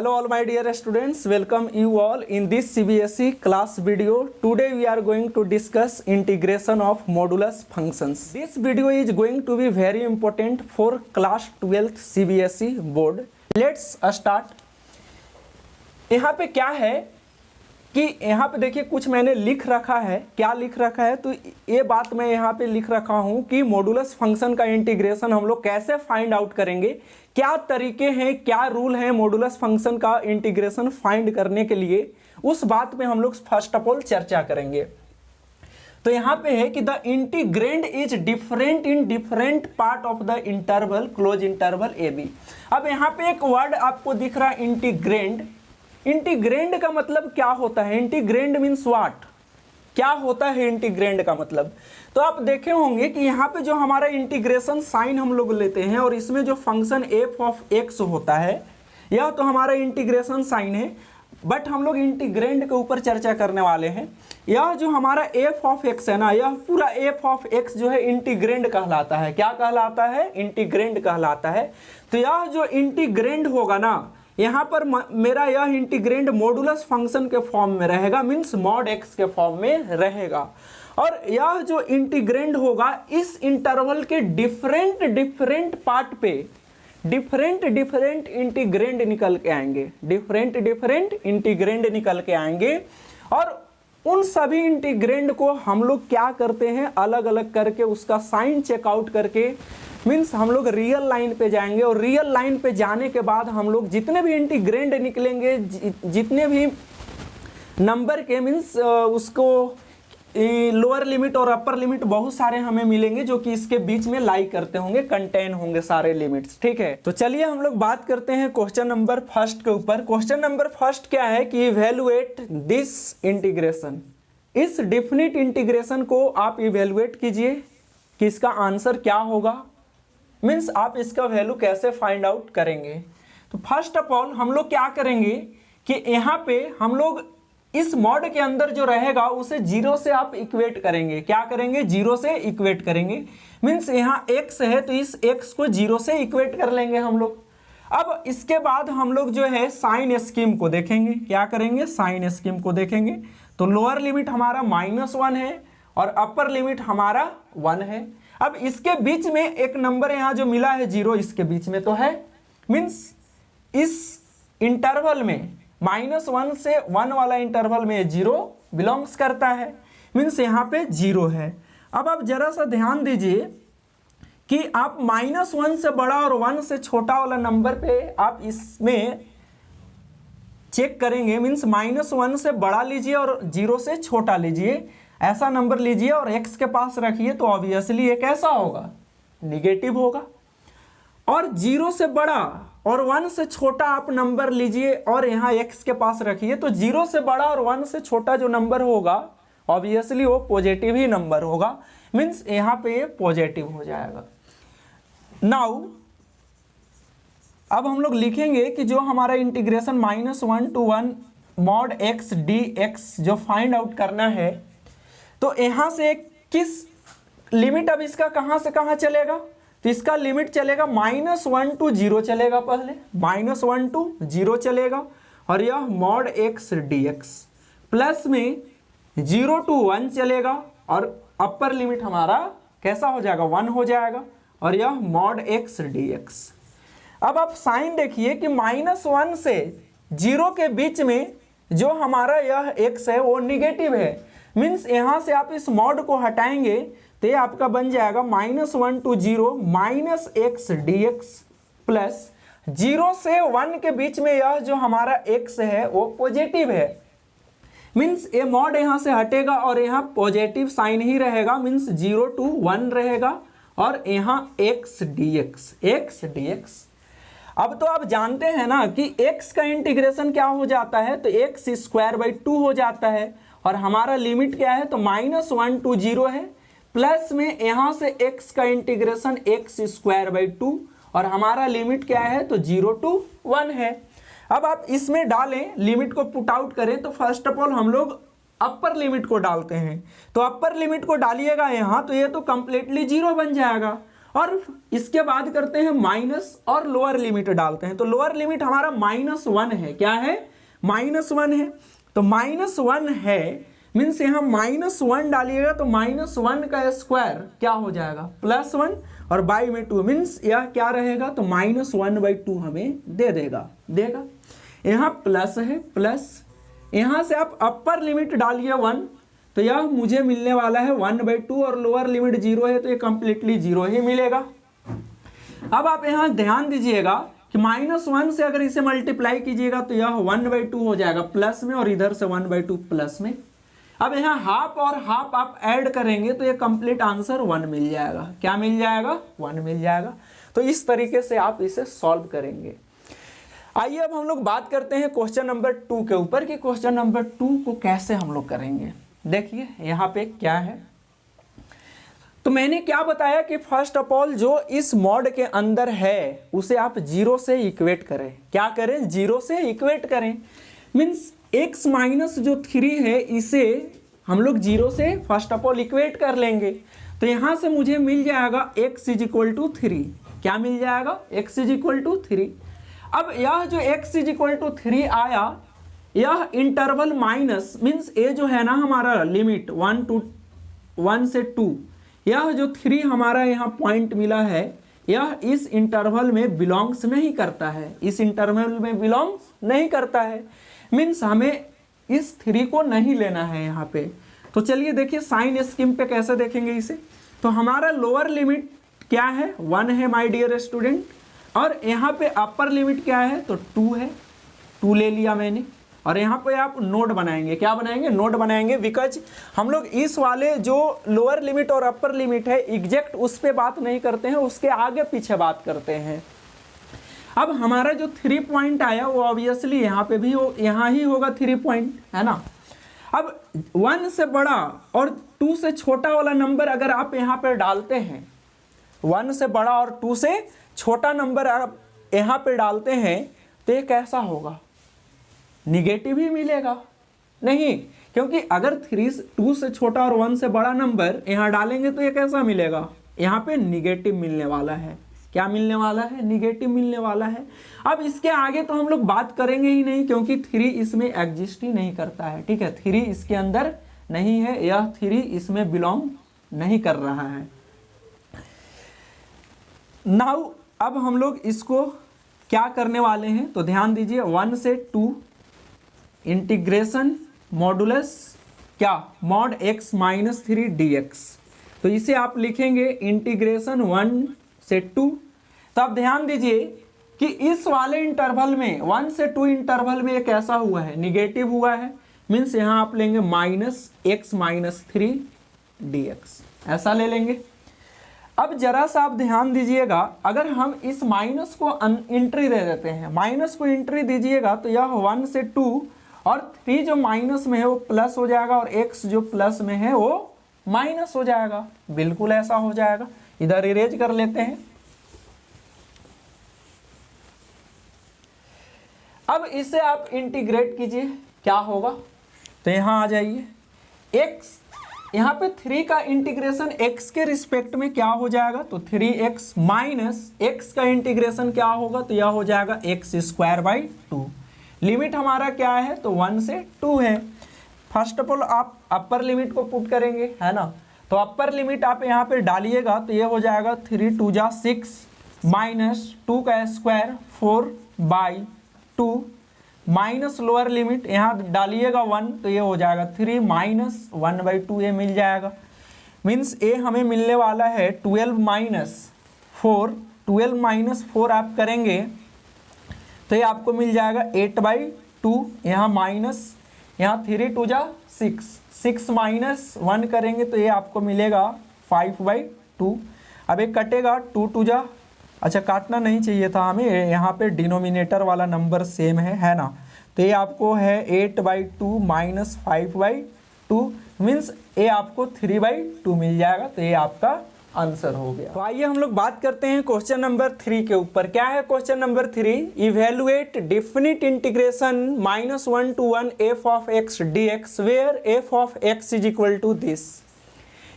Hello all my dear students, welcome you all in this CBSE class video. Today we are going to discuss integration of modulus functions. This video is going to be very important for class 12th CBSE board. Let's start. यहाँ पे क्या है कि यहाँ पे देखिए कुछ मैंने लिख रखा है। क्या लिख रखा है तो ये बात मैं यहाँ पे लिख रखा हूँ कि मॉडुलस फंक्शन का इंटीग्रेशन हम लोग कैसे फाइंड आउट करेंगे, क्या तरीके हैं, क्या रूल हैं मॉडुलस फंक्शन का इंटीग्रेशन फाइंड करने के लिए, उस बात पे हम लोग फर्स्ट ऑफ ऑल चर्चा करेंगे। तो यहाँ पे है कि the integrand is different in different part of the interval close interval A B. अब यहाँ पे एक वर्ड आपको दिख रहा है इंटीग्रेंड। इंटीग्रेंड का मतलब क्या होता है? इंटीग्रेंड मीन्स व्हाट, क्या होता है इंटीग्रेंड का मतलब? तो आप देखे होंगे कि यहाँ पे जो हमारा इंटीग्रेशन साइन हम लोग लेते हैं और इसमें जो फंक्शन एफ ऑफ एक्स होता है, यह तो हमारा इंटीग्रेशन साइन है, बट हम लोग इंटीग्रेंड के ऊपर चर्चा करने वाले हैं। यह जो हमारा एफ ऑफ एक्स है ना, यह पूरा एफ ऑफ एक्स जो है इंटीग्रेंड कहलाता है। क्या कहलाता है? इंटीग्रेंड कहलाता है। तो यह जो इंटीग्रेंड होगा ना, यहाँ पर मेरा यह इंटीग्रेंड मॉडुलस फंक्शन के फॉर्म में रहेगा, मीन्स मॉड एक्स के फॉर्म में रहेगा। और यह जो इंटीग्रेंड होगा इस इंटरवल के डिफरेंट पार्ट पे डिफरेंट इंटीग्रेंड निकल के आएंगे, डिफरेंट इंटीग्रेंड निकल के आएंगे। और उन सभी इंटीग्रेंड को हम लोग क्या करते हैं, अलग अलग करके उसका साइन चेकआउट करके, मीन्स हम लोग रियल लाइन पे जाएंगे। और रियल लाइन पे जाने के बाद हम लोग जितने भी इंटीग्रेंड निकलेंगे, जितने भी नंबर के, मीन्स उसको लोअर लिमिट और अपर लिमिट बहुत सारे हमें मिलेंगे जो कि इसके बीच में लाई करते होंगे, कंटेन होंगे सारे लिमिट्स। ठीक है, तो चलिए हम लोग बात करते हैं क्वेश्चन नंबर फर्स्ट के ऊपर। क्वेश्चन नंबर फर्स्ट क्या है कि इवेलुएट दिस इंटीग्रेशन। इस डिफिनिट इंटीग्रेशन को आप इवेलुएट कीजिए कि इसका आंसर क्या होगा, मीन्स आप इसका वैल्यू कैसे फाइंड आउट करेंगे। तो फर्स्ट ऑफ ऑल हम लोग क्या करेंगे कि यहाँ पे हम लोग इस मॉड के अंदर जो रहेगा उसे जीरो से आप इक्वेट करेंगे। क्या करेंगे? जीरो से इक्वेट करेंगे। मीन्स यहाँ x है तो इस x को जीरो से इक्वेट कर लेंगे हम लोग। अब इसके बाद हम लोग जो है साइन स्कीम को देखेंगे। क्या करेंगे? साइन स्कीम को देखेंगे। तो लोअर लिमिट हमारा -1 है और अपर लिमिट हमारा 1 है। अब इसके बीच में एक नंबर यहाँ जो मिला है 0, इसके बीच में तो है, मीन्स इस इंटरवल में -1 से 1 वाला इंटरवल में 0 बिलोंग्स करता है, मीन्स यहाँ पे 0 है। अब आप जरा सा ध्यान दीजिए कि आप -1 से बड़ा और 1 से छोटा वाला नंबर पे आप इसमें चेक करेंगे, मीन्स -1 से बड़ा लीजिए और 0 से छोटा लीजिए, ऐसा नंबर लीजिए और x के पास रखिए तो ऑब्वियसली ये कैसा होगा? निगेटिव होगा। और 0 से बड़ा और 1 से छोटा आप नंबर लीजिए और यहाँ x के पास रखिए तो 0 से बड़ा और 1 से छोटा जो नंबर होगा ऑब्वियसली वो पॉजिटिव ही नंबर होगा, मीन्स यहाँ पे ये पॉजिटिव हो जाएगा। नाउ अब हम लोग लिखेंगे कि जो हमारा integration -1 to 1 mod x dx जो फाइंड आउट करना है, तो यहाँ से किस लिमिट, अब इसका कहाँ से कहाँ चलेगा? तो इसका लिमिट चलेगा -1 to 0 चलेगा, पहले -1 to 0 चलेगा और यह mod x dx प्लस में 0 to 1 चलेगा और अपर लिमिट हमारा कैसा हो जाएगा? 1 हो जाएगा और यह mod x dx। अब आप साइन देखिए कि -1 से 0 के बीच में जो हमारा यह x है वो निगेटिव है, मीन्स यहाँ से आप इस मॉड को हटाएंगे तो ये आपका बन जाएगा -1 to 0 -x dx प्लस 0 से 1 के बीच में यह जो हमारा x है वो पॉजिटिव है, मीन्स ये मॉड यहाँ से हटेगा और यहाँ पॉजिटिव साइन ही रहेगा, मीन्स 0 to 1 रहेगा और यहाँ x dx। अब तो आप जानते हैं ना कि x का इंटीग्रेशन क्या हो जाता है, तो x² 2 हो जाता है और हमारा लिमिट क्या है? तो -1 to 0 है, प्लस में यहाँ से x का इंटीग्रेशन x² 2 और हमारा लिमिट क्या है? तो 0 to 1 है। अब आप इसमें डालें, लिमिट को पुट आउट करें तो फर्स्ट ऑफ ऑल हम लोग अपर लिमिट को डालते हैं। तो अपर लिमिट को डालिएगा यहाँ तो ये तो कंप्लीटली 0 बन जाएगा और इसके बाद करते हैं माइनस और लोअर लिमिट डालते हैं। तो लोअर लिमिट हमारा -1 है। क्या है? -1 है। तो -1 है मीन्स यहाँ -1 डालिएगा तो -1 का स्क्वायर क्या हो जाएगा? +1 और बाई में 2 मीन्स यह क्या रहेगा? तो -1/2 हमें दे देगा। यहाँ प्लस है, प्लस यहाँ से आप अपर लिमिट डालिए 1 तो यह मुझे मिलने वाला है 1/2 और लोअर लिमिट 0 है तो ये कंप्लीटली 0 ही मिलेगा। अब आप यहाँ ध्यान दीजिएगा कि -1 से अगर इसे मल्टीप्लाई कीजिएगा तो यह 1/2 हो जाएगा प्लस में और इधर से 1/2 प्लस में। अब यहाँ हाफ और हाफ आप ऐड करेंगे तो ये कंप्लीट आंसर 1 मिल जाएगा। क्या मिल जाएगा? 1 मिल जाएगा। तो इस तरीके से आप इसे सॉल्व करेंगे। आइए अब हम लोग बात करते हैं क्वेश्चन नंबर 2 के ऊपर कि क्वेश्चन नंबर 2 को कैसे हम लोग करेंगे। देखिए यहाँ पे क्या है, तो मैंने क्या बताया कि फर्स्ट ऑफ ऑल जो इस मॉड के अंदर है उसे आप 0 से इक्वेट करें। क्या करें? 0 से इक्वेट करें। मीन्स x माइनस जो 3 है इसे हम लोग 0 से फर्स्ट ऑफ ऑल इक्वेट कर लेंगे। तो यहाँ से मुझे मिल जाएगा x = 3। क्या मिल जाएगा? x = 3। अब यह जो x = 3 आया, यह इंटरवल माइनस मीन्स ये जो है ना हमारा लिमिट 1 से 2, यह जो 3 हमारा यहाँ पॉइंट मिला है यह इस इंटरवल में बिलोंग्स नहीं करता है। इस इंटरवल में बिलोंग्स नहीं करता है मीन्स हमें इस 3 को नहीं लेना है यहाँ पे। तो चलिए देखिए साइन स्कीम पे कैसे देखेंगे इसे। तो हमारा लोअर लिमिट क्या है? 1 है माय डियर स्टूडेंट, और यहाँ पे अपर लिमिट क्या है? तो 2 है। 2 ले लिया मैंने, और यहाँ पे आप नोट बनाएंगे। क्या बनाएंगे? नोट बनाएंगे। बिकॉज हम लोग इस वाले जो लोअर लिमिट और अपर लिमिट है एग्जैक्ट उस पर बात नहीं करते हैं, उसके आगे पीछे बात करते हैं। अब हमारा जो 3 पॉइंट आया वो ऑब्वियसली यहाँ पे भी यहाँ ही होगा 3 पॉइंट, है ना। अब 1 से बड़ा और 2 से छोटा वाला नंबर अगर आप यहाँ पे डालते हैं, 1 से बड़ा और 2 से छोटा नंबर आप यहाँ पे डालते हैं तो ये कैसा होगा? निगेटिव ही मिलेगा। नहीं, क्योंकि अगर 2 से छोटा और 1 से बड़ा नंबर यहाँ डालेंगे तो ये कैसा मिलेगा? यहाँ पे निगेटिव मिलने वाला है। क्या मिलने वाला है? निगेटिव मिलने वाला है। अब इसके आगे तो हम लोग बात करेंगे ही नहीं क्योंकि 3 इसमें एग्जिस्ट ही नहीं करता है। ठीक है, 3 इसके अंदर नहीं है, यह 3 इसमें बिलोंग नहीं कर रहा है। नाउ अब हम लोग इसको क्या करने वाले हैं तो ध्यान दीजिए। 1 से 2 इंटीग्रेशन मॉडुलस क्या? Mod x - 3 dx। तो इसे आप लिखेंगे इंटीग्रेशन 1 से 2। तो आप ध्यान दीजिए कि इस वाले इंटरवल में 1 से 2 इंटरवल में ये कैसा हुआ है? निगेटिव हुआ है। मीन्स यहाँ आप लेंगे -x - 3 dx, ऐसा ले लेंगे। अब जरा सा आप ध्यान दीजिएगा, अगर हम इस माइनस को एंट्री दे देते हैं, माइनस को एंट्री दीजिएगा तो यह 1 से 2 और 3 जो माइनस में है वो प्लस हो जाएगा और x जो प्लस में है वो माइनस हो जाएगा। बिल्कुल ऐसा हो जाएगा। इधर इरेज कर लेते हैं। अब इसे आप इंटीग्रेट कीजिए, क्या होगा? तो यहाँ आ जाइए, x यहाँ पे 3 का इंटीग्रेशन x के रिस्पेक्ट में क्या हो जाएगा? तो 3x माइनस x का इंटीग्रेशन क्या होगा? तो यह हो जाएगा x²/2। लिमिट हमारा क्या है? तो 1 से 2 है। फर्स्ट ऑफ ऑल आप अपर लिमिट को पुट करेंगे, है ना। तो अपर लिमिट आप यहाँ पे डालिएगा तो ये हो जाएगा 3 2 जा 6 माइनस 2 का स्क्वायर 4/2 माइनस लोअर लिमिट यहाँ डालिएगा 1 तो ये हो जाएगा 3 माइनस 1/2 ये मिल जाएगा। मीन्स ए हमें मिलने वाला है 12 माइनस 4 आप करेंगे तो ये आपको मिल जाएगा 8/2। यहाँ माइनस यहाँ 3 2 जा 6 माइनस 1 करेंगे तो ये आपको मिलेगा 5/2। अब एक कटेगा 2 2 जा, अच्छा काटना नहीं चाहिए था हमें, यहाँ पे डिनोमिनेटर वाला नंबर सेम है ना। तो ये आपको है 8/2 माइनस 5/2 मीन्स ये आपको 3/2 मिल जाएगा। तो ये आपका आंसर हो गया। तो आइए हम लोग बात करते हैं क्वेश्चन नंबर 3 के ऊपर। क्या है question number 3? Evaluate definite integration -1 to 1 f of x dx where f of x is equal to this.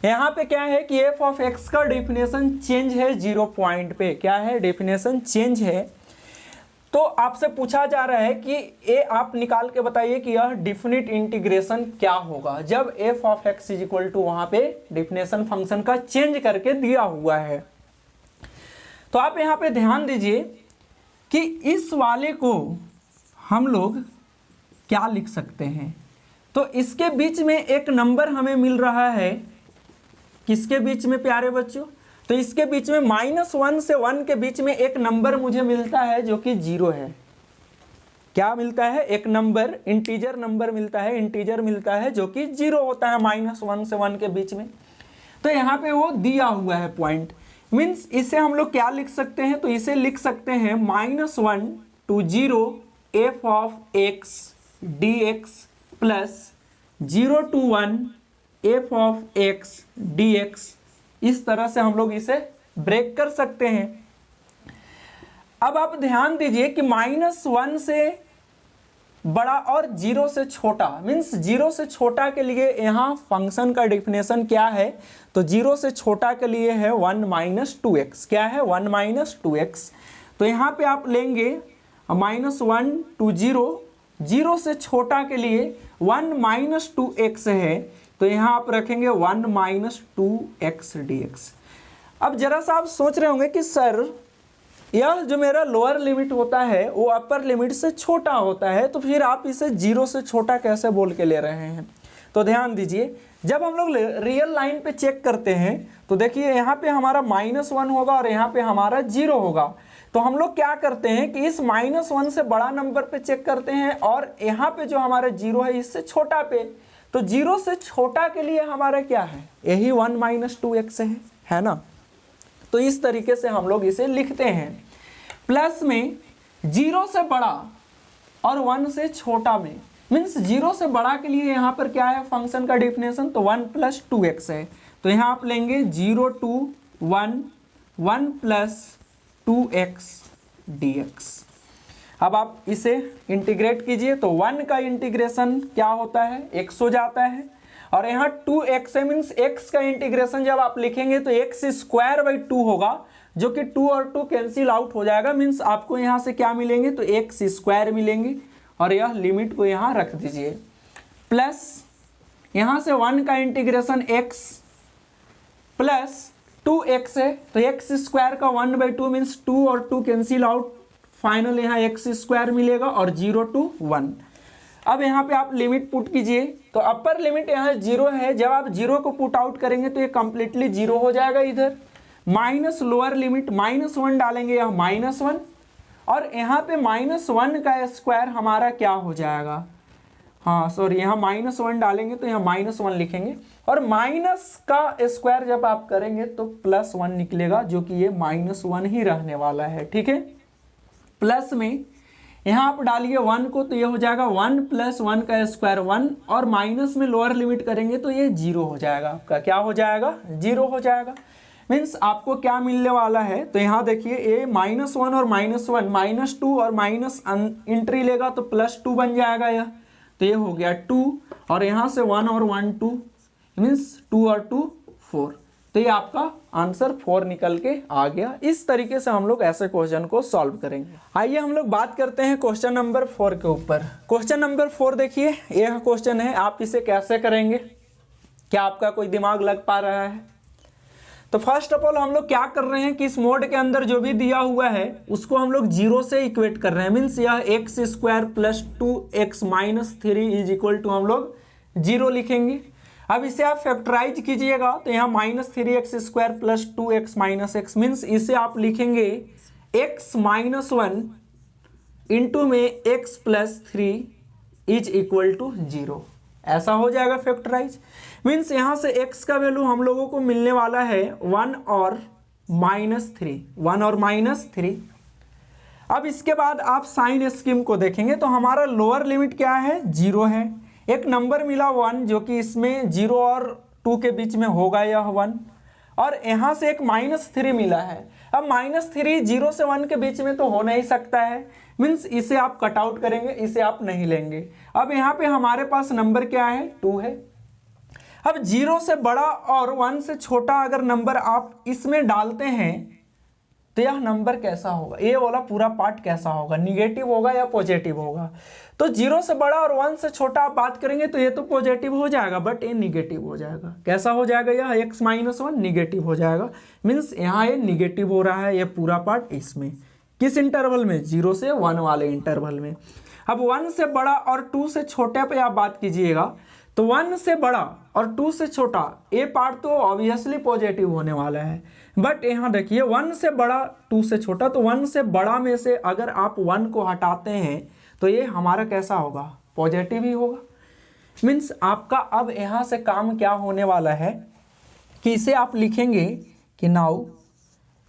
यहाँ पे क्या है कि एफ ऑफ एक्स का डेफिनेशन चेंज है 0 पॉइंट पे, क्या है डेफिनेशन चेंज है। तो आपसे पूछा जा रहा है कि ए आप निकाल के बताइए कि यह डिफिनिट इंटीग्रेशन क्या होगा जब f of x is equal to वहां पे डेफिनेशन फंक्शन का चेंज करके दिया हुआ है। तो आप यहाँ पे ध्यान दीजिए कि इस वाले को हम लोग क्या लिख सकते हैं। तो इसके बीच में एक नंबर हमें मिल रहा है, किसके बीच में प्यारे बच्चों, तो इसके बीच में -1 से 1 के बीच में एक नंबर मुझे मिलता है जो कि 0 है। क्या मिलता है, एक नंबर इंटीजर नंबर मिलता है, इंटीजर मिलता है जो कि 0 होता है -1 से 1 के बीच में। तो यहाँ पे वो दिया हुआ है पॉइंट, मीन्स इसे हम लोग क्या लिख सकते हैं, तो इसे लिख सकते हैं -1 to 0 F of x D x plus 0 to 1 F of x D x. इस तरह से हम लोग इसे ब्रेक कर सकते हैं। अब आप ध्यान दीजिए कि -1 से बड़ा और 0 से छोटा, मीन्स 0 से छोटा के लिए यहाँ फंक्शन का डेफिनेशन क्या है, तो 0 से छोटा के लिए है 1 - 2x। क्या है, 1 - 2x। तो यहाँ पे आप लेंगे -1 to 0, 0 से छोटा के लिए 1 - 2x है, तो यहाँ आप रखेंगे 1 - 2x dx। अब जरा सा आप सोच रहे होंगे कि सर यह जो मेरा लोअर लिमिट होता है वो अपर लिमिट से छोटा होता है, तो फिर आप इसे 0 से छोटा कैसे बोल के ले रहे हैं। तो ध्यान दीजिए, जब हम लोग रियल लाइन पे चेक करते हैं तो देखिए यहाँ पे हमारा -1 होगा और यहाँ पे हमारा 0 होगा। तो हम लोग क्या करते हैं कि इस -1 से बड़ा नंबर पे चेक करते हैं और यहाँ पे जो हमारा 0 है इससे छोटा पे। तो 0 से छोटा के लिए हमारा क्या है, यही 1 - 2x है ना। तो इस तरीके से हम लोग इसे लिखते हैं। प्लस में 0 से बड़ा और 1 से छोटा में, मीन्स 0 से बड़ा के लिए यहाँ पर क्या है फंक्शन का डेफिनेशन, तो 1 + 2x है। तो यहाँ आप लेंगे 0 to 1 1 + 2x dx। अब आप इसे इंटीग्रेट कीजिए तो 1 का इंटीग्रेशन क्या होता है, x हो जाता है, और यहाँ 2x है, मीन्स x का इंटीग्रेशन जब आप लिखेंगे तो x² होगा, जो कि 2 और 2 कैंसिल आउट हो जाएगा, मीन्स आपको यहाँ से क्या मिलेंगे, तो x² मिलेंगे। और यह लिमिट को यहाँ रख दीजिए। प्लस यहाँ से 1 का इंटीग्रेशन x प्लस 2x है, तो x² का 1/2 मीन्स 2 और 2 कैंसिल आउट, फाइनल यहाँ x² मिलेगा और 0 to 1। अब यहाँ पे आप लिमिट पुट कीजिए, तो अपर लिमिट यहाँ 0 है, जब आप 0 को पुट आउट करेंगे तो ये कंप्लीटली 0 हो जाएगा इधर, माइनस लोअर लिमिट -1 डालेंगे यहाँ -1, और यहाँ पे -1 का स्क्वायर हमारा क्या हो जाएगा, हाँ सॉरी यहाँ -1 डालेंगे तो यहाँ -1 लिखेंगे, और माइनस का स्क्वायर जब आप करेंगे तो +1 निकलेगा, जो कि ये -1 ही रहने वाला है। ठीक है, प्लस में यहाँ आप डालिए 1 को, तो ये हो जाएगा 1 + 1 का स्क्वायर 1, और माइनस में लोअर लिमिट करेंगे तो ये 0 हो जाएगा, आपका क्या हो जाएगा, 0 हो जाएगा। मीन्स आपको क्या मिलने वाला है, तो यहाँ देखिए ये -1 और -1 -2 और माइनस एंट्री लेगा तो +2 बन जाएगा यह, तो ये हो गया 2, और यहाँ से 1 और 1 2 मीन्स 2 और 2 4, तो ये आपका आंसर 4 निकल के आ गया। इस तरीके से हम लोग ऐसे क्वेश्चन को सॉल्व करेंगे। आइए हम लोग बात करते हैं क्वेश्चन नंबर 4 के ऊपर। क्वेश्चन नंबर 4 देखिए, यह क्वेश्चन है, आप इसे कैसे करेंगे, क्या आपका कोई दिमाग लग पा रहा है। तो फर्स्ट ऑफ ऑल हम लोग क्या कर रहे हैं कि इस मोड के अंदर जो भी दिया हुआ है उसको हम लोग 0 से इक्वेट कर रहे हैं, मीन्स यह x² + 2x - 3 = हम लोग 0 लिखेंगे। अब इसे आप फैक्टराइज कीजिएगा तो यहाँ -3x² + 2x - x, मीन्स इसे आप लिखेंगे x - 1 इंटू में x + 3 = 0, ऐसा हो जाएगा फैक्टराइज। मीन्स यहाँ से x का वैल्यू हम लोगों को मिलने वाला है 1 और -3। अब इसके बाद आप साइन स्कीम को देखेंगे तो हमारा लोअर लिमिट क्या है, 0 है, एक नंबर मिला 1 जो कि इसमें 0 और 2 के बीच में होगा यह 1, और यहाँ से एक -3 मिला है। अब -3 0 से 1 के बीच में तो हो नहीं सकता है, मीन्स इसे आप कट आउट करेंगे, इसे आप नहीं लेंगे। अब यहाँ पे हमारे पास नंबर क्या है, 2 है। अब 0 से बड़ा और 1 से छोटा अगर नंबर आप इसमें डालते हैं तो यह नंबर कैसा होगा, ये वाला पूरा पार्ट कैसा होगा, निगेटिव होगा या पॉजिटिव होगा। तो 0 से बड़ा और 1 से छोटा आप बात करेंगे तो ये तो पॉजिटिव हो जाएगा, बट ये निगेटिव हो जाएगा। कैसा हो जाएगा, यह x - 1 निगेटिव हो जाएगा। मीन्स यहाँ ये निगेटिव हो रहा है, ये पूरा पार्ट इसमें। किस इंटरवल में, 0 से 1 वाले इंटरवल में। अब 1 से बड़ा और 2 से छोटे पे आप बात कीजिएगा तो 1 से बड़ा और 2 से छोटा ये पार्ट तो ऑब्वियसली पॉजिटिव होने वाला है। बट यहाँ देखिए 1 से बड़ा 2 से छोटा, तो 1 से बड़ा में से अगर आप 1 को हटाते हैं तो ये हमारा कैसा होगा, पॉजिटिव ही होगा। मीन्स आपका अब यहाँ से काम क्या होने वाला है कि इसे आप लिखेंगे कि नाउ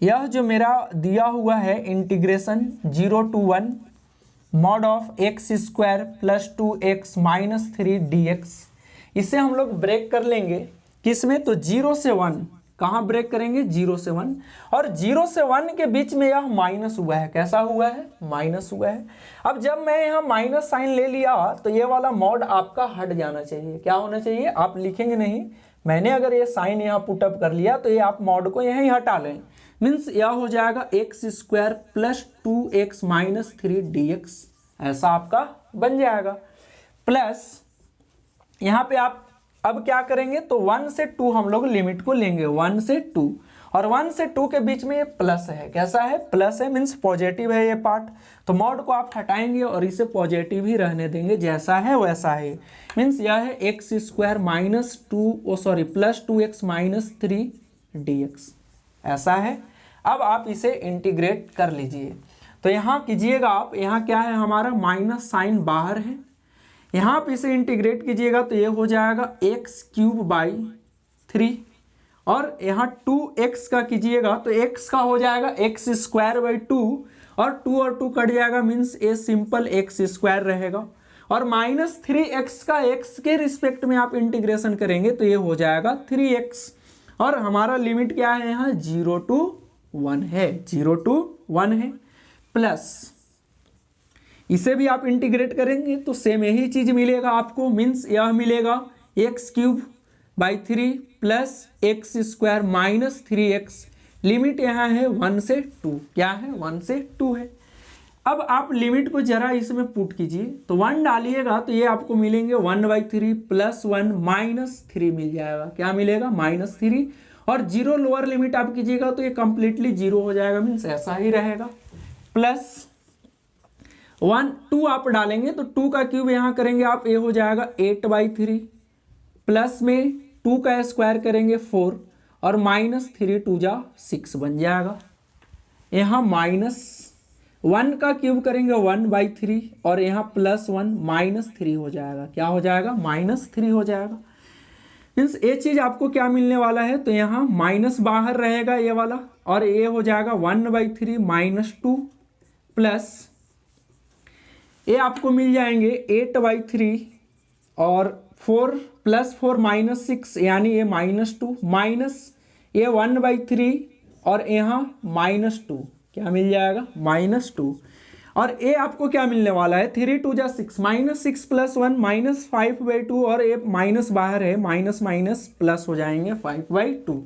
यह जो मेरा दिया हुआ है integration 0 to 1 mod of x² + 2x - 3 dx, इसे हम लोग ब्रेक कर लेंगे किसमें, तो 0 से 1। कहाँ ब्रेक करेंगे, 0 से 1। और 0 से 1 के बीच में यह माइनस हुआ है, कैसा हुआ है, माइनस हुआ है। अब जब मैं यहाँ माइनस साइन ले लिया तो ये वाला मॉड आपका हट जाना चाहिए। क्या होना चाहिए, आप लिखेंगे नहीं, मैंने अगर ये साइन यहाँ पुटअप कर लिया तो ये आप मॉड को यहीं हटा लें। मीन्स यह हो जाएगा x² + 2x - 3 dx, ऐसा आपका बन जाएगा। प्लस यहाँ पे आप अब क्या करेंगे तो 1 से 2 हम लोग लिमिट को लेंगे, 1 से 2, और 1 से 2 के बीच में ये प्लस है, कैसा है, प्लस है। मीन्स पॉजिटिव है ये पार्ट, तो मॉड को आप हटाएंगे और इसे पॉजिटिव ही रहने देंगे, जैसा है वैसा है। मीन्स यह है x² + 2x - 3 dx, ऐसा है। अब आप इसे इंटीग्रेट कर लीजिए। तो यहाँ कीजिएगा आप, यहाँ क्या है हमारा, माइनस साइन बाहर है, यहाँ पे इसे इंटीग्रेट कीजिएगा तो ये हो जाएगा x³ / 3, और यहाँ 2x का कीजिएगा तो x का हो जाएगा x² / 2, और 2 और 2 कट जाएगा। मीन्स ये सिंपल x² रहेगा, और -3x का x के रिस्पेक्ट में आप इंटीग्रेशन करेंगे तो ये हो जाएगा 3x, और हमारा लिमिट क्या है यहाँ, 0 to 1 है, 0 to 1 है। प्लस इसे भी आप इंटीग्रेट करेंगे तो सेम यही चीज मिलेगा आपको। मीन्स यह मिलेगा x³ / 3 + x² - 3x, लिमिट यहाँ है 1 से 2, क्या है, 1 से 2 है। अब आप लिमिट को जरा इसमें पुट कीजिए तो 1 डालिएगा तो ये आपको मिलेंगे 1/3 + 1 - 3 मिल जाएगा, क्या मिलेगा, -3, और 0 लोअर लिमिट आप कीजिएगा तो ये कंप्लीटली 0 हो जाएगा। मीन्स ऐसा ही रहेगा। प्लस 1 2 आप डालेंगे तो 2 का क्यूब यहाँ करेंगे आप, ये हो जाएगा 8/3, प्लस में 2 का स्क्वायर करेंगे 4, और -3 2 जा 6 बन जाएगा। यहाँ -1 का क्यूब करेंगे 1/3, और यहाँ +1 -3 हो जाएगा, क्या हो जाएगा, -3 हो जाएगा। मीन्स ये चीज़ आपको क्या मिलने वाला है, तो यहाँ माइनस बाहर रहेगा ये वाला, और ये हो जाएगा 1/3 -2, प्लस ये आपको मिल जाएंगे 8/3 और 4 + 4 -6, यानी ये -2, माइनस ये 1/3 और यहाँ -2, क्या मिल जाएगा, -2, और ये आपको क्या मिलने वाला है, 3 2 जा 6, -6 + 1 -5/2, और ये माइनस बाहर है, माइनस माइनस प्लस हो जाएंगे 5/2,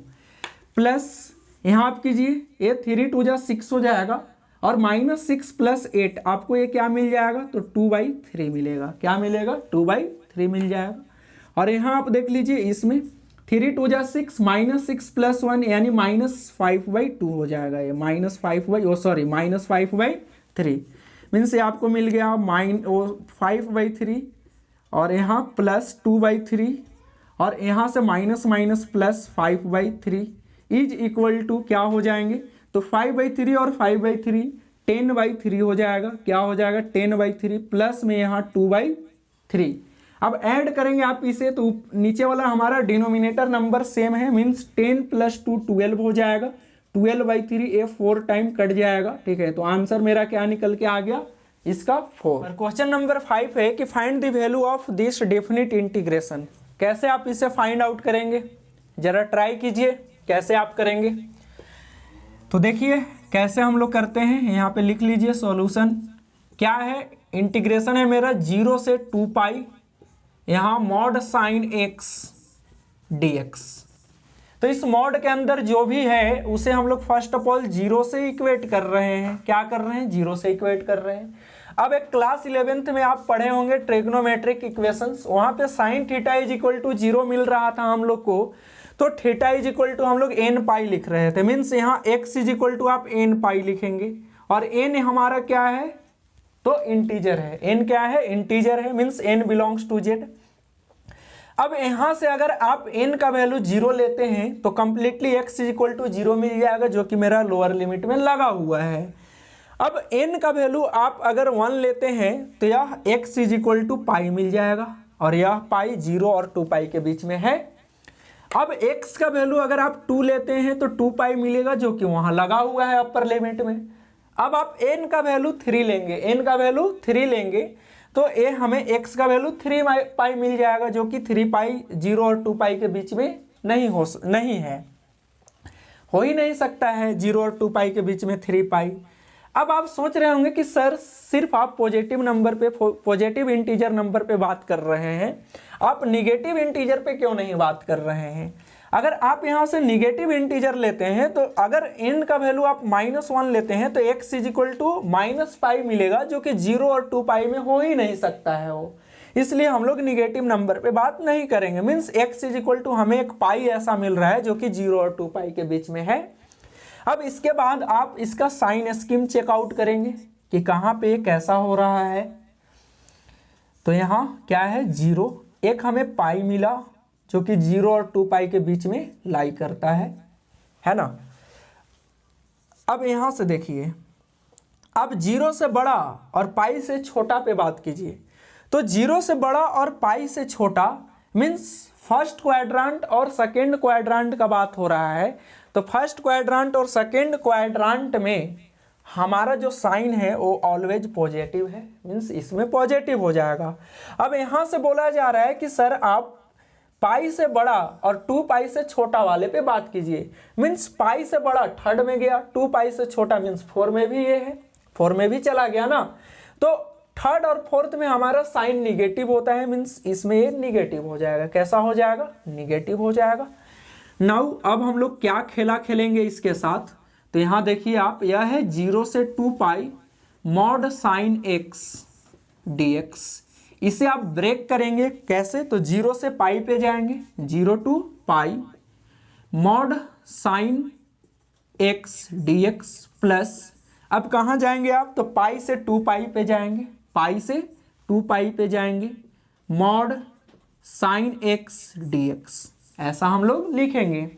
प्लस यहाँ आप कीजिए, ये 3 2 जा 6 हो जाएगा, और -6 + 8 आपको ये क्या मिल जाएगा, तो 2/3 मिलेगा, क्या मिलेगा, 2/3 मिल जाएगा। और यहाँ आप देख लीजिए इसमें 3 2 जा 6, -6 + 1 यानी -5/2 हो जाएगा, ये -5/3, मीन्स ये आपको मिल गया 5/3, और यहाँ +2/3, और यहाँ से minus minus plus 5/3 is equal to क्या हो जाएंगे, तो 5/3 और 5/3 10/3 हो जाएगा, क्या हो जाएगा 10/3, प्लस में यहाँ 2/3। अब ऐड करेंगे आप इसे तो नीचे वाला हमारा डिनोमिनेटर नंबर सेम है, मीन्स 10 + 2 12 हो जाएगा, 12/3 ये 4 टाइम कट जाएगा, ठीक है। तो आंसर मेरा क्या निकल के आ गया, इसका 4। क्वेश्चन नंबर 5 है कि find the value of this definite integration. कैसे आप इसे फाइंड आउट करेंगे, जरा ट्राई कीजिए कैसे आप करेंगे। तो देखिए कैसे हम लोग करते हैं, यहाँ पे लिख लीजिए सॉल्यूशन क्या है। इंटीग्रेशन है मेरा 0 से 2 पाई, यहाँ मॉड साइन x dx। तो इस मॉड के अंदर जो भी है उसे हम लोग फर्स्ट ऑफ ऑल जीरो से इक्वेट कर रहे हैं। क्या कर रहे हैं? जीरो से इक्वेट कर रहे हैं। अब एक क्लास 11th में आप पढ़े होंगे ट्रिग्नोमेट्रिक इक्वेशंस, वहां पे sine theta is equal to 0 मिल रहा था हम लोग को, तो थीटा इज इक्वल टू हम लोग एन पाई लिख रहे थे। मीन्स यहाँ एक्स इज इक्वल टू आप एन पाई लिखेंगे, और एन हमारा क्या है? तो इंटीजर है। एन क्या है? इंटीजर है। Means n belongs to Z. अब यहां से अगर आप n का वैल्यू 0 लेते हैं तो completely x is equal to 0 मिल जाएगा, जो कि मेरा लोअर लिमिट में लगा हुआ है। अब n का वैल्यू आप अगर 1 लेते हैं तो यह x इज इक्वल टू पाई मिल जाएगा, और यह पाई 0 और 2 पाई के बीच में है। अब x का वैल्यू अगर आप 2 लेते हैं तो 2 पाई मिलेगा, जो कि वहां लगा हुआ है अपर लिमिट में। अब आप n का वैल्यू 3 लेंगे, n का वैल्यू 3 लेंगे तो ये हमें x का वैल्यू 3 पाई मिल जाएगा, जो कि 3 पाई 0 और 2 पाई के बीच में नहीं है, हो ही नहीं सकता है 0 और 2 पाई के बीच में 3 पाई। अब आप सोच रहे होंगे कि सर सिर्फ आप पॉजिटिव नंबर पे, पॉजिटिव इंटीजर नंबर पे बात कर रहे हैं, आप निगेटिव इंटीजर पे क्यों नहीं बात कर रहे हैं? अगर आप यहाँ से निगेटिव इंटीजर लेते हैं तो अगर n का वैल्यू आप -1 लेते हैं तो x इज इक्वल टू -पाई मिलेगा, जो कि 0 और 2 पाई में हो ही नहीं सकता है वो, इसलिए हम लोग निगेटिव नंबर पे बात नहीं करेंगे। Means x is equal to हमें एक पाई ऐसा मिल रहा है जो कि 0 और 2 पाई के बीच में है। अब इसके बाद आप इसका साइन स्कीम चेकआउट करेंगे कि कहाँ पे कैसा हो रहा है। तो यहाँ क्या है? 0, एक हमें पाई मिला जो कि 0 और 2 पाई के बीच में लाई करता है ना। अब यहां से देखिए, अब 0 से बड़ा और पाई से छोटा पे बात कीजिए। तो 0 से बड़ा और पाई से छोटा मीन्स फर्स्ट क्वाड्रांट और सेकेंड क्वाड्रांट का बात हो रहा है। तो फर्स्ट क्वाड्रांट और सेकेंड क्वाड्रांट में हमारा जो साइन है वो ऑलवेज पॉजिटिव है, मीन्स इसमें पॉजिटिव हो जाएगा। अब यहां से बोला जा रहा है कि सर आप पाई से बड़ा और 2 पाई से छोटा वाले पे बात कीजिए। मीन्स पाई से बड़ा थर्ड में गया, 2 पाई से छोटा मीन्स 4 में भी ये है, 4 में भी चला गया ना। तो थर्ड और फोर्थ में हमारा साइन निगेटिव होता है, मीन्स इसमें ये निगेटिव हो जाएगा। कैसा हो जाएगा? निगेटिव हो जाएगा। नाउ अब हम लोग क्या खेला खेलेंगे इसके साथ? तो यहाँ देखिए आप, यह है 0 से 2 पाई मॉड साइन x dx। इसे आप ब्रेक करेंगे कैसे? तो 0 से पाई पे जाएंगे, 0 to pi mod sine x dx plus, अब कहाँ जाएंगे आप? तो पाई से 2 पाई पे जाएंगे, पाई से 2 पाई पे जाएंगे मॉड साइन x dx, ऐसा हम लोग लिखेंगे।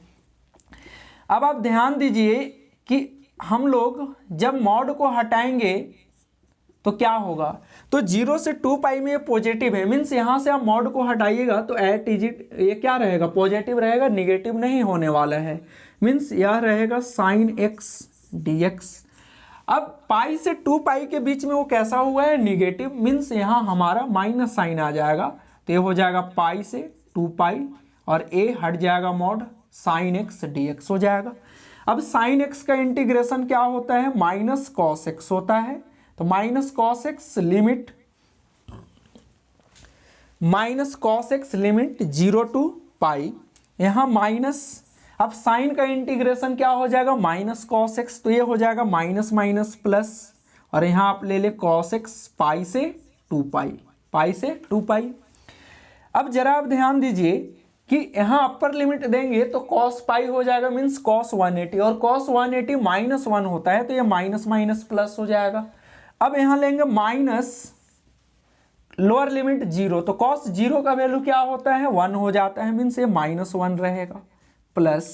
अब आप ध्यान दीजिए कि हम लोग जब मॉड को हटाएंगे तो क्या होगा? तो 0 से 2 पाई में ये पॉजिटिव है, मीन्स यहां से आप मॉड को हटाइएगा तो एट इज इट ये क्या रहेगा? पॉजिटिव रहेगा, निगेटिव नहीं होने वाला है। मीन्स यह रहेगा साइन x dx। अब पाई से 2 पाई के बीच में वो कैसा हुआ है? निगेटिव, मीन्स यहाँ हमारा माइनस साइन आ जाएगा, तो ये हो जाएगा पाई से 2 पाई और a हट जाएगा मॉड साइन x dx हो जाएगा। अब साइन x का इंटीग्रेशन क्या होता है? माइनस कॉस x होता है। तो minus cos x limit, minus cos x limit 0 to pi, यहां माइनस, अब साइन का इंटीग्रेशन क्या हो जाएगा? माइनस कॉस एक्स, तो ये हो जाएगा माइनस माइनस प्लस, और यहां आप ले ले कॉस एक्स पाई से 2 पाई, पाई से 2 पाई। अब जरा आप ध्यान दीजिए कि यहां अपर लिमिट देंगे तो कॉस पाई हो जाएगा, मीन्स कॉस 180, और कॉस 180 -1 होता है, तो ये माइनस माइनस प्लस हो जाएगा। अब यहां लेंगे माइनस लोअर लिमिट 0, तो कॉस 0 का वैल्यू क्या होता है? 1 हो जाता है, मीन्स ये -1 रहेगा, प्लस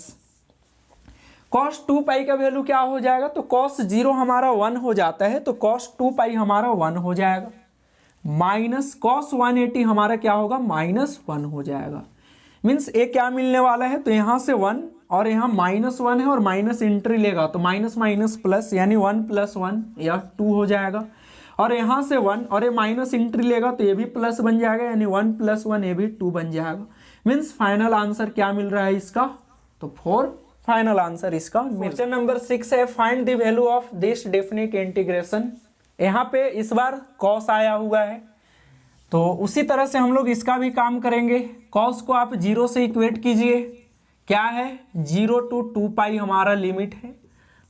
कॉस 2 पाई का वैल्यू क्या हो जाएगा? तो कॉस 0 हमारा 1 हो जाता है, तो कॉस 2 पाई हमारा 1 हो जाएगा, माइनस कॉस 180 हमारा क्या होगा? -1 हो जाएगा। मीन्स ये क्या मिलने वाला है? तो यहां से 1 और यहाँ -1 है और माइनस एंट्री लेगा, तो माइनस माइनस प्लस, यानी 1 + 1 या 2 हो जाएगा, और यहाँ से 1 और ये माइनस एंट्री लेगा तो ये भी प्लस बन जाएगा, यानी 1 + 1 ये भी 2 बन जाएगा। मीन्स फाइनल आंसर क्या मिल रहा है इसका? तो 4 फाइनल आंसर इसका। क्वेश्चन नंबर 6 है, find the value of this definite integration. यहाँ पे इस बार कॉस आया हुआ है, तो उसी तरह से हम लोग इसका भी काम करेंगे। कॉस को आप 0 से इक्वेट कीजिए, क्या है 0 to 2 पाई हमारा लिमिट है,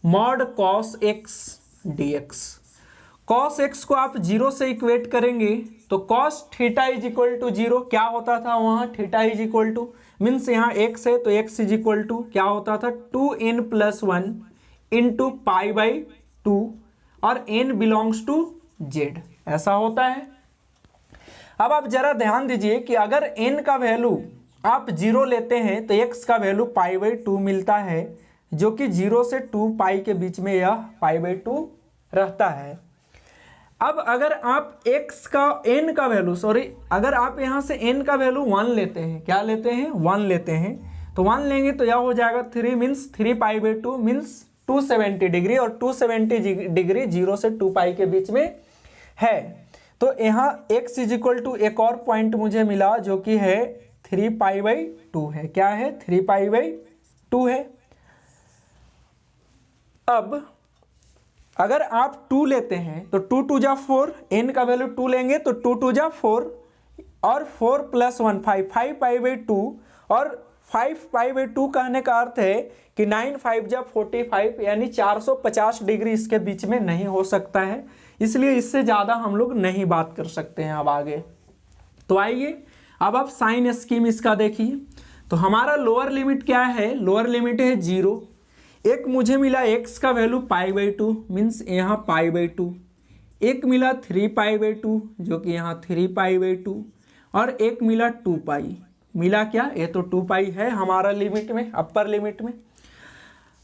mod cos x dx। Cos x को आप 0 से इक्वेट करेंगे तो cos theta is equal to 0 क्या होता था वहाँ, theta is equal to means यहाँ x है तो x इज इक्वल टू क्या होता था 2n+1 इंटू पाई बाई 2 और n बिलोंग्स टू z, ऐसा होता है। अब आप जरा ध्यान दीजिए कि अगर n का वैल्यू आप 0 लेते हैं तो x का वैल्यू पाई बाई 2 मिलता है, जो कि 0 से 2 पाई के बीच में यह पाई बाई 2 रहता है। अब अगर आप x का n का वैल्यू अगर आप यहाँ से n का वैल्यू 1 लेते हैं, क्या लेते हैं 1 लेते हैं, तो 1 लेंगे तो यह हो जाएगा 3 means 3 pi by 2 means 270 degree, और 270 डिग्री 0 से 2 पाई के बीच में है। तो यहाँ x इज इक्वल टू एक और पॉइंट मुझे मिला जो कि है 3 पाई बाई 2 है, क्या है 3 पाई बाई 2 है। अब अगर आप 2 लेते हैं तो 2 2 जा 4, n का वैल्यू 2 लेंगे तो 2 2 जा 4 और 4 + 1 5 पाई बाई 2, और 5 पाई बाई 2 कहने का अर्थ है कि 9 5 जा 45 यानी 450 डिग्री इसके बीच में नहीं हो सकता है, इसलिए इससे ज़्यादा हम लोग नहीं बात कर सकते हैं। अब आगे तो आइए अब आप साइन स्कीम इसका देखिए। तो हमारा लोअर लिमिट क्या है, लोअर लिमिट है 0, एक मुझे मिला x का वैल्यू पाई बाई 2 मीन्स यहाँ पाई बाई 2, एक मिला 3 पाई बाई 2 जो कि यहाँ 3 पाई बाई 2, और एक मिला 2 पाई, मिला क्या, ये तो 2 पाई है हमारा लिमिट में, अपर लिमिट में।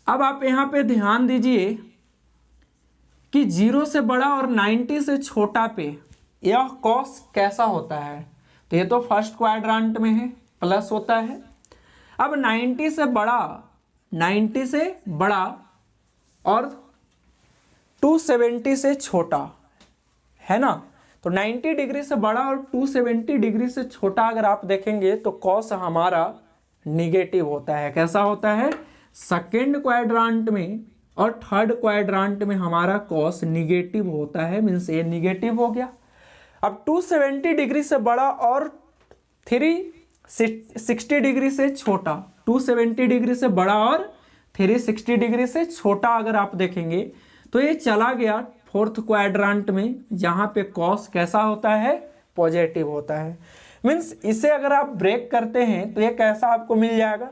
अब आप यहाँ पे ध्यान दीजिए कि 0 से बड़ा और 90 से छोटा पे यह कॉस कैसा होता है, तो ये तो फर्स्ट क्वाड्रेंट में है, प्लस होता है। अब 90 से बड़ा और 270 से छोटा है ना, तो 90 डिग्री से बड़ा और 270 डिग्री से छोटा अगर आप देखेंगे तो कॉस हमारा निगेटिव होता है। कैसा होता है, सेकेंड क्वाड्रेंट में और थर्ड क्वाड्रेंट में हमारा कॉस निगेटिव होता है, मीन्स ये निगेटिव हो गया। अब 270 डिग्री से बड़ा और 360 डिग्री से छोटा, 270 डिग्री से बड़ा और 360 डिग्री से छोटा अगर आप देखेंगे तो ये चला गया फोर्थ क्वाड्रेंट में, जहाँ पे कॉस कैसा होता है, पॉजिटिव होता है। मीन्स इसे अगर आप ब्रेक करते हैं तो ये कैसा आपको मिल जाएगा,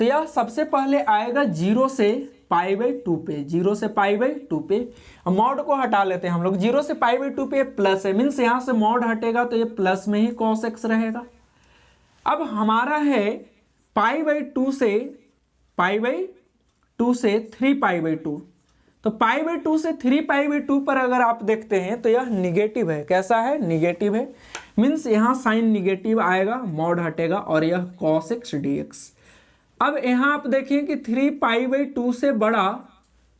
तो यह सबसे पहले आएगा 0 से पाई बाई 2 पे, 0 से पाई बाई 2 पे। मॉड को हटा लेते हैं हम लोग, 0 से पाई बाई 2 पे प्लस है, मीन्स यहाँ से मॉड हटेगा तो ये प्लस में ही कॉस एक्स रहेगा। अब हमारा है पाई बाई 2 से 3 पाई बाई 2, तो पाई बाई 2 से 3 पाई बाई 2 पर अगर आप देखते हैं तो यह निगेटिव है, कैसा है, निगेटिव है, मीन्स यहाँ साइन निगेटिव आएगा, मॉड हटेगा और यह कॉस एक्स dx। अब यहाँ आप देखिए कि 3 पाई बाई 2 से बड़ा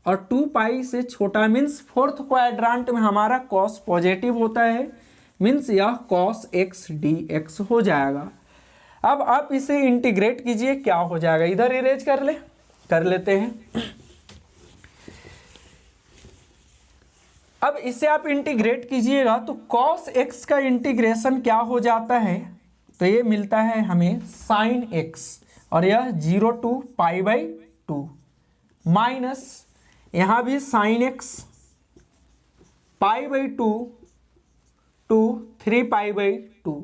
और 2 पाई से छोटा, मीन्स फोर्थ क्वाड्रेंट में हमारा कॉस पॉजिटिव होता है, मीन्स यह कॉस एक्स dx हो जाएगा। अब आप इसे इंटीग्रेट कीजिए, क्या हो जाएगा, इधर इरेज कर लेते हैं। अब इसे आप इंटीग्रेट कीजिएगा तो cos x का इंटीग्रेशन क्या हो जाता है, तो ये मिलता है हमें sin x, और यह 0 to पाई बाई 2 माइनस यहाँ भी sin x pi by 2 to 3 pi by 2,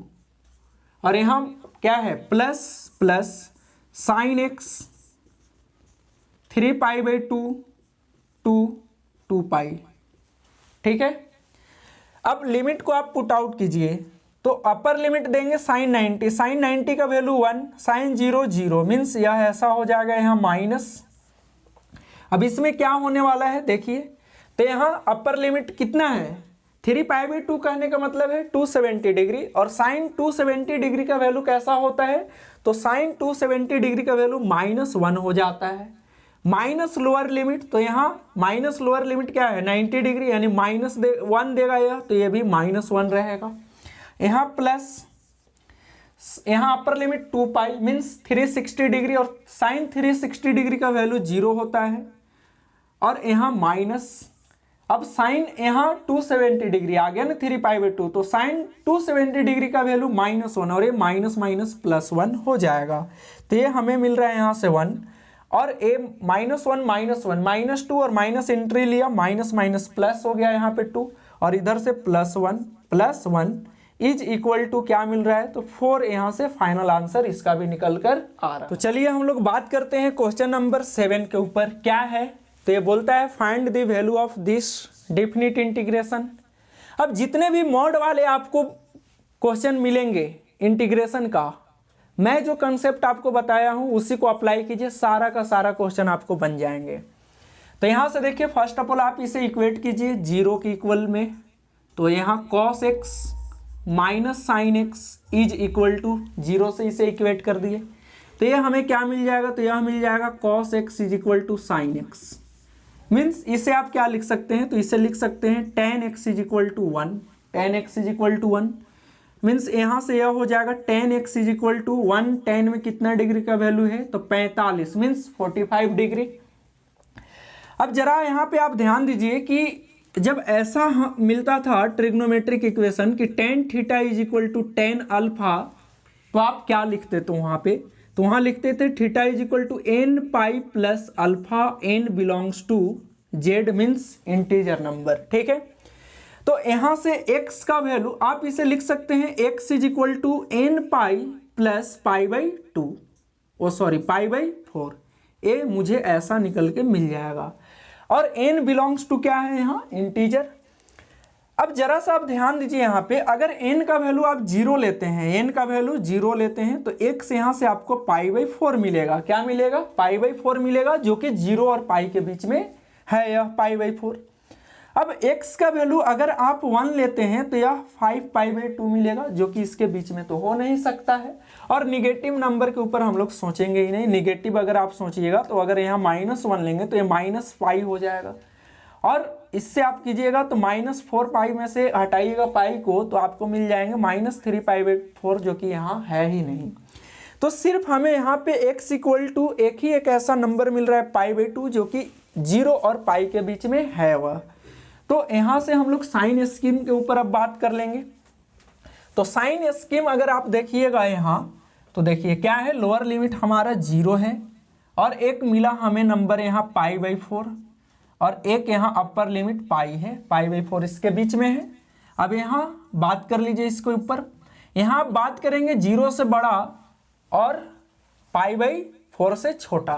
और यहाँ क्या है plus sin x 3 pi by 2 to 2 पाई, ठीक है। अब लिमिट को आप पुट आउट कीजिए तो अपर लिमिट देंगे sin 90 का वैल्यू 1, sin 0 0, मीन्स यह ऐसा हो जाएगा यहाँ माइनस। अब इसमें क्या होने वाला है देखिए, तो यहाँ अपर लिमिट कितना है, 3 पाई बाई 2 कहने का मतलब है 270 डिग्री, और साइन 270 डिग्री का वैल्यू कैसा होता है, तो साइन 270 डिग्री का वैल्यू -1 हो जाता है। माइनस लोअर लिमिट, तो यहाँ माइनस लोअर लिमिट क्या है 90 डिग्री, यानी -1 देगा यह, तो ये भी -1 रहेगा। यहाँ प्लस, यहाँ अपर लिमिट 2 पाई मीन्स 360 डिग्री, और साइन 360 डिग्री का वैल्यू 0 होता है, और यहाँ माइनस अब साइन यहाँ 270 डिग्री आ गया ना 3π/2, तो साइन 270 डिग्री का वैल्यू -1 और ये माइनस माइनस +1 हो जाएगा। तो ये हमें मिल रहा है यहाँ से 1 और ए -1 -2 और माइनस एंट्री लिया, माइनस माइनस प्लस हो गया यहाँ पे 2 और इधर से +1 इज इक्वल टू क्या मिल रहा है, तो 4 यहाँ से फाइनल आंसर इसका भी निकल कर आ रहा है। तो चलिए हम लोग बात करते हैं क्वेश्चन नंबर 7 के ऊपर। क्या है, तो ये बोलता है find the value of this definite integration. अब जितने भी मॉड वाले आपको क्वेश्चन मिलेंगे इंटीग्रेशन का, मैं जो कंसेप्ट आपको बताया हूं उसी को अप्लाई कीजिए, सारा का सारा क्वेश्चन आपको बन जाएंगे। तो यहां से देखिए फर्स्ट ऑफ ऑल आप इसे इक्वेट कीजिए 0 के इक्वल में, तो यहाँ cos x minus sine x is equal to 0 से इसे इक्वेट कर दिए, तो यह हमें क्या मिल जाएगा, तो यह मिल जाएगा cos x is equal to sine x। Means इसे आप क्या लिख सकते हैं, तो इसे लिख सकते हैं tan x is equal to 1, tan x is equal to 1 means यहाँ से यह हो जाएगा tan x is equal to 1, tan में कितना डिग्री का वैल्यू है, तो 45 मीन्स 45 डिग्री। अब जरा यहाँ पे आप ध्यान दीजिए कि जब ऐसा मिलता था ट्रिग्नोमेट्रिक इक्वेशन कि tan theta is equal to tan alpha, तो आप क्या लिखते थे वहाँ पे, तो वहाँ लिखते थे theta is equal to n pi plus alpha n belongs to z means integer number. ठीक है, तो यहाँ से x का वैल्यू आप इसे लिख सकते हैं x is equal to n pi plus π/2 π/4, ये मुझे ऐसा निकल के मिल जाएगा। और n बिलोंग्स टू क्या है यहाँ, इंटीजर। अब जरा सा आप ध्यान दीजिए यहाँ पे, अगर n का वैल्यू आप 0 लेते हैं, n का वैल्यू 0 लेते हैं तो x यहाँ से आपको π/4 मिलेगा। क्या मिलेगा, π/4 मिलेगा, जो कि 0 और पाई के बीच में है यह π/4। अब x का वैल्यू अगर आप 1 लेते हैं तो यह 5π/2 मिलेगा, जो कि इसके बीच में तो हो नहीं सकता है। और निगेटिव नंबर के ऊपर हम लोग सोचेंगे ही नहीं, निगेटिव अगर आप सोचिएगा तो अगर यहाँ -1 लेंगे तो ये -π हो जाएगा। और इससे आप कीजिएगा तो -4π में से हटाइएगा पाई को, तो आपको मिल जाएंगे -3π/4, जो कि यहाँ है ही नहीं। तो सिर्फ हमें यहाँ पे x इक्वल टू एक ऐसा नंबर मिल रहा है π/2, जो कि 0 और पाई के बीच में है वह। तो यहाँ से हम लोग साइन स्कीम के ऊपर अब बात कर लेंगे। तो साइन स्कीम अगर आप देखिएगा यहाँ, तो देखिए क्या है, लोअर लिमिट हमारा 0 है और एक मिला हमें नंबर यहाँ π/4 और एक यहाँ अपर लिमिट पाई है, π/4 इसके बीच में है। अब यहाँ बात कर लीजिए इसके ऊपर, यहाँ आप बात करेंगे 0 से बड़ा और π/4 से छोटा।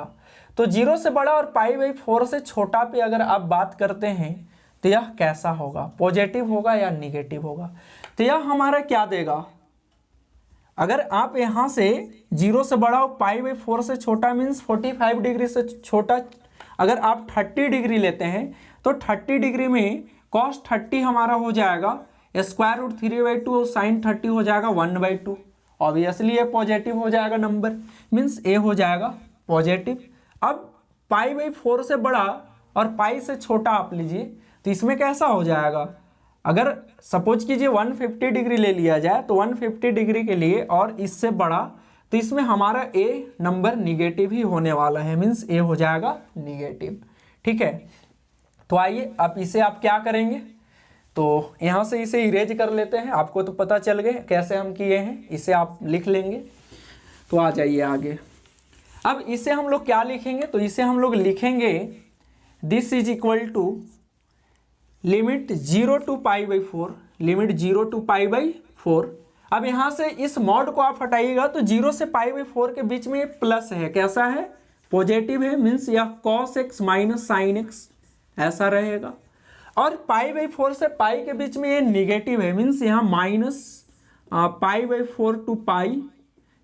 तो 0 से बड़ा और π/4 से छोटा पे अगर आप बात करते हैं तो यह कैसा होगा, पॉजिटिव होगा या निगेटिव होगा। तो यह हमारा क्या देगा, अगर आप यहाँ से 0 से बड़ा और π/4 से छोटा मीन्स 45 डिग्री से छोटा, अगर आप 30 डिग्री लेते हैं तो 30 डिग्री में cos 30 हमारा हो जाएगा √3/2 और sin 30 हो जाएगा 1/2। ऑब्वियसली ये पॉजिटिव हो जाएगा नंबर, मीन्स ए हो जाएगा पॉजिटिव। अब π/4 से बड़ा और पाई से छोटा आप लीजिए, तो इसमें कैसा हो जाएगा, अगर सपोज कीजिए 150 डिग्री ले लिया जाए तो 150 डिग्री के लिए और इससे बड़ा, तो इसमें हमारा ए नंबर निगेटिव ही होने वाला है, मीन्स ए हो जाएगा निगेटिव। ठीक है, तो आइए अब इसे आप क्या करेंगे, तो यहाँ से इसे इरेज कर लेते हैं। आपको तो पता चल गए कैसे हम किए हैं, इसे आप लिख लेंगे। तो आ जाइए आगे। अब इसे हम लोग क्या लिखेंगे, तो इसे हम लोग लिखेंगे this is equal to limit 0 to π/4, limit 0 to π/4। अब यहाँ से इस मॉड को आप हटाइएगा तो 0 से π/4 के बीच में ये प्लस है, कैसा है, पॉजिटिव है, मीन्स यह cos x minus sine x ऐसा रहेगा। और π/4 से पाई के बीच में ये निगेटिव है, मीन्स यहाँ -π/4 to पाई,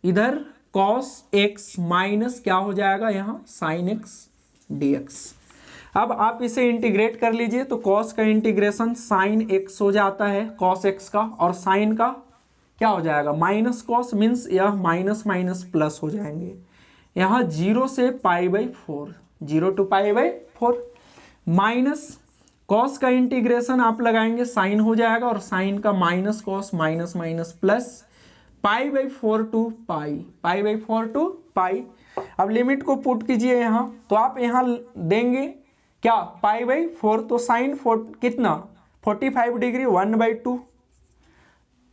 इधर cos x माइनस क्या हो जाएगा यहाँ sin x dx। अब आप इसे इंटीग्रेट कर लीजिए, तो cos का इंटीग्रेशन sin x हो जाता है cos x का, और sin का क्या हो जाएगा माइनस cos, मीन्स यह माइनस माइनस प्लस हो जाएंगे। यहाँ 0 से π/4, 0 to π/4 माइनस cos का इंटीग्रेशन आप लगाएंगे sin हो जाएगा, और sin का minus cos minus minus plus π/4 to pi, π/4 to pi. अब लिमिट को पुट कीजिए यहाँ, तो आप यहाँ देंगे क्या π/4, तो साइन कितना 45 degree 1/2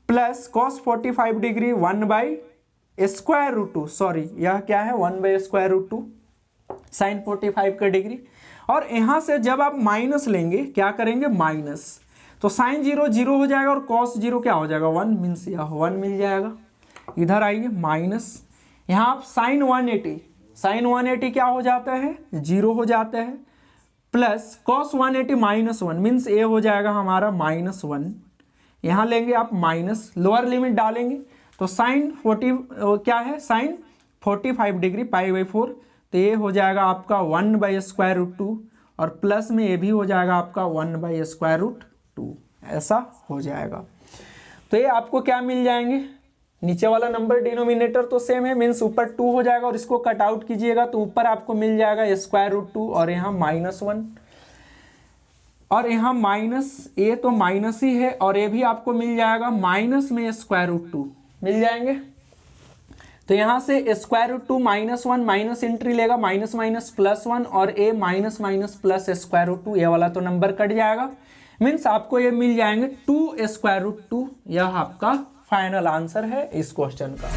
plus cos 45 degree 1/√2, sorry यह क्या है 1/√2 साइन 45 का डिग्री। और यहां से जब आप माइनस लेंगे क्या करेंगे माइनस, तो साइन 0 0 हो जाएगा और कॉस 0 क्या हो जाएगा 1, मीन्स यह 1 मिल जाएगा। इधर आइए माइनस, यहाँ आप साइन 180 क्या हो जाता है 0 हो जाता है, प्लस कॉस 180 -1 मीन्स ये हो जाएगा हमारा -1। यहाँ लेंगे आप माइनस, लोअर लिमिट डालेंगे तो साइन 40 क्या है साइन 45 डिग्री π/4, तो ये हो जाएगा आपका 1/√2 और प्लस में ये भी हो जाएगा आपका 1/√2, ऐसा हो जाएगा। तो ये आपको क्या मिल जाएंगे, नीचे वाला नंबर डिनोमिनेटर तो सेम है मीन्स ऊपर 2 हो जाएगा और इसको कट आउट कीजिएगा तो ऊपर आपको मिल जाएगा √2 और यहाँ -1 और यहाँ माइनस, ये तो माइनस ही है और ये भी आपको मिल जाएगा माइनस में √2 मिल जाएंगे। तो यहाँ से √2 -1 माइनस एंट्री लेगा, माइनस माइनस +1 और ए माइनस माइनस प्लस √2, ये वाला तो नंबर कट जाएगा मीन्स आपको ये मिल जाएंगे 2 √2। यह आपका फाइनल आंसर है इस क्वेश्चन का।